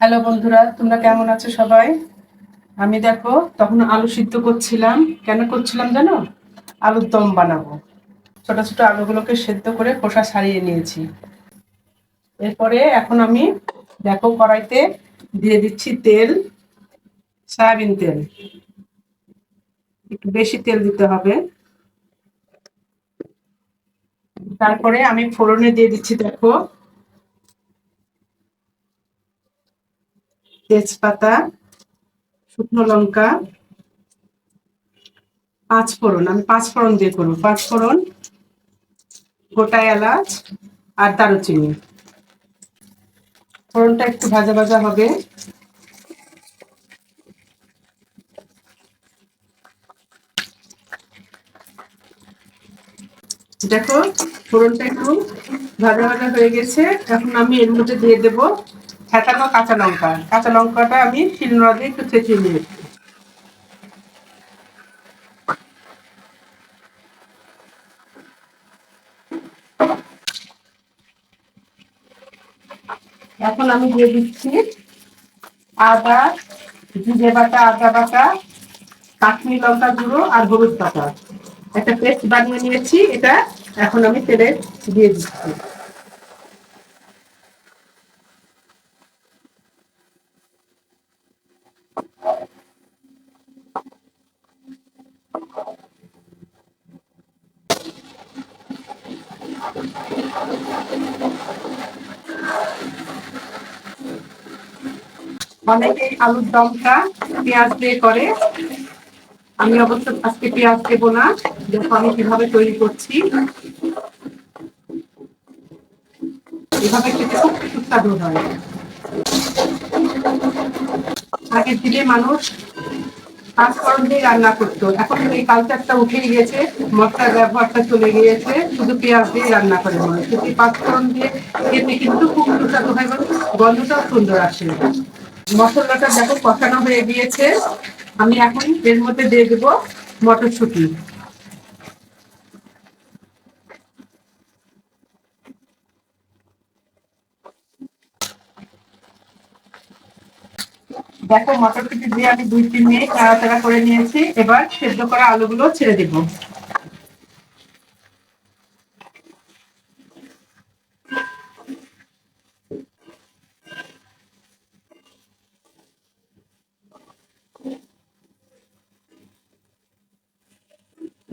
Hello বন্ধুরা, তোমরা কেমন আছো সবাই? আমি দেখো তখন আলু সিদ্ধ করছিলাম। কেন করছিলাম জানো? আলুর দম বানাবো। ছোট ছোট আলুগুলোকে সেদ্ধ করে খোসা ছাড়িয়ে নিয়েছি। এরপরে এখন আমি দেখো কড়াইতে দিয়ে দিচ্ছি তেল, সয়াবিন তেল। একটু বেশি তেল দিতে হবে। তারপরে আমি ফোড়নে দিয়ে দিচ্ছি দেখো তেজপাতা, শুকনো লঙ্কা, পাঁচ ফোড়ন। আমি পাঁচ ফোড়ন দিয়ে করবো। পাঁচ ফোড়ন, গোটা এলাচ আর দারুচিনি। ফোড়নটা একটু ভাজা ভাজা হবে। দেখো ফোড়নটা একটু ভাজা ভাজা হয়ে গেছে। এখন আমি এর মধ্যে দিয়ে দেবো ফেটানো কাঁচা লঙ্কা। কাঁচা লঙ্কাটা আমি শিলনোড়া দিয়ে একটু ছেঁচিয়ে নিয়েছি। এখন আমি দিয়ে দিচ্ছি আদা, জিরে বাটা, আদা বাটা, কাশ্মীরি লঙ্কা গুঁড়ো আর হলুদ বাটা। একটা পেস্ট বানিয়ে নিয়েছি। এটা এখন আমি তেলে দিয়ে দিচ্ছি। অনেকেই আলুর দমটা পেঁয়াজ দিয়ে করে। আমি অবশ্য আজকে পেঁয়াজ দেবো না। দেখো আমি কিভাবে তৈরি করছি। এভাবে খেতে খুব সুস্বাদু হয়। আগের দিনে মানুষ পাঁচফোড়ন দিয়ে রান্না করতো। এখন এই কালচারটা উঠে গিয়েছে, মশলার ব্যবহারটা চলে গিয়েছে, শুধু পেঁয়াজ দিয়ে রান্না করে মানুষ। কিন্তু এই পাঁচফোড়ন দিয়ে খেতে কিন্তু খুব সুস্বাদু হয় এবং গন্ধটাও সুন্দর আসে। মশলাটা দেখো কষানো হয়ে গিয়েছে। আমি এখন এর মধ্যে দিয়ে দেবো মটরশুঁটি। দেখো মটরশুঁটি দিয়ে আমি 2-3 মিনিট নাড়াচাড়া করে নিয়েছি। এবার সেদ্ধ করা আলুগুলো ছেড়ে দিব।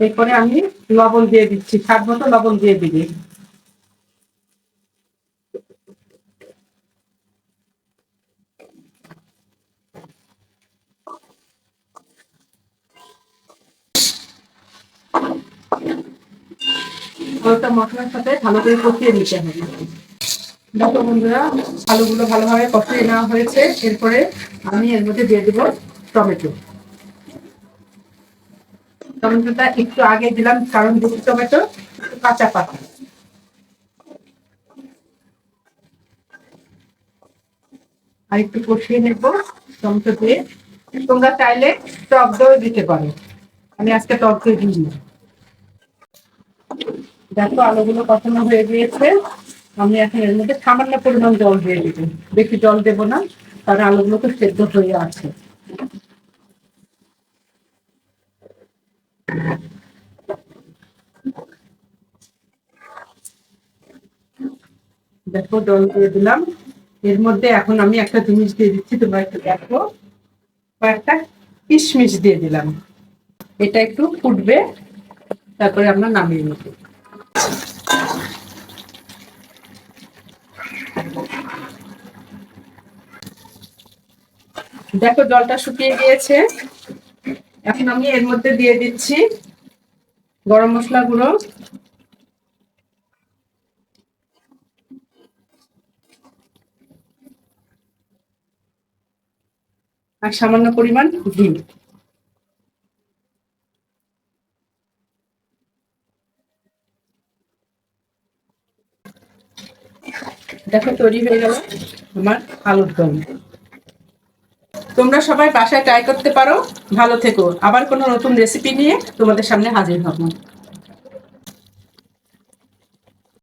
এরপরে আমি লবণ দিয়ে দিচ্ছি, স্বাদ মতো লবণ দিয়ে দিবি। ওটা মশলার সাথে ভালো করে কষিয়ে নিতে হবে। দেখো বন্ধুরা, আলুগুলো ভালোভাবে কষিয়ে নেওয়া হয়েছে। এরপরে আমি এর মধ্যে দিয়ে দেবো টমেটো। টমেটোটা একটু আগে দিলাম কারণ দুটো টমেটো কাঁচা পাকা। আর একটু কষিয়ে নেব টমেটো দিয়ে। তোমরা চাইলে টক দই দিতে পারো। আমি আজকে টক দই দিই না। দেখো আলুগুলো কষানো হয়ে গিয়েছে। আমি এখন এর মধ্যে সামান্য পরিমাণ জল দিয়ে দেবো। বেশি জল দেবো না, কারণ আলুগুলো তো সেদ্ধ হয়ে আছে। দেখো জল দিয়ে দিলাম। এর মধ্যে এখন আমি একটা জিনিস দিয়ে দিচ্ছি, তোমরা একটু দেখো। কয়েকটা কিশমিশ দিয়ে দিলাম। এটা একটু ফুটবে, তারপরে আমরা নামিয়ে নেব। দেখো জলটা শুকিয়ে গিয়েছে। এখন আমি এর মধ্যে দিয়ে দিচ্ছি গরম মশলা গুঁড়ো আর সামান্য পরিমাণ ঘি। দেখো তৈরি হয়ে গেল আমার আলুর দম। তোমরা সবাই বাসায় ট্রাই করতে পারো। ভালো থেকো। আবার কোনো নতুন রেসিপি নিয়ে তোমাদের সামনে হাজির হব।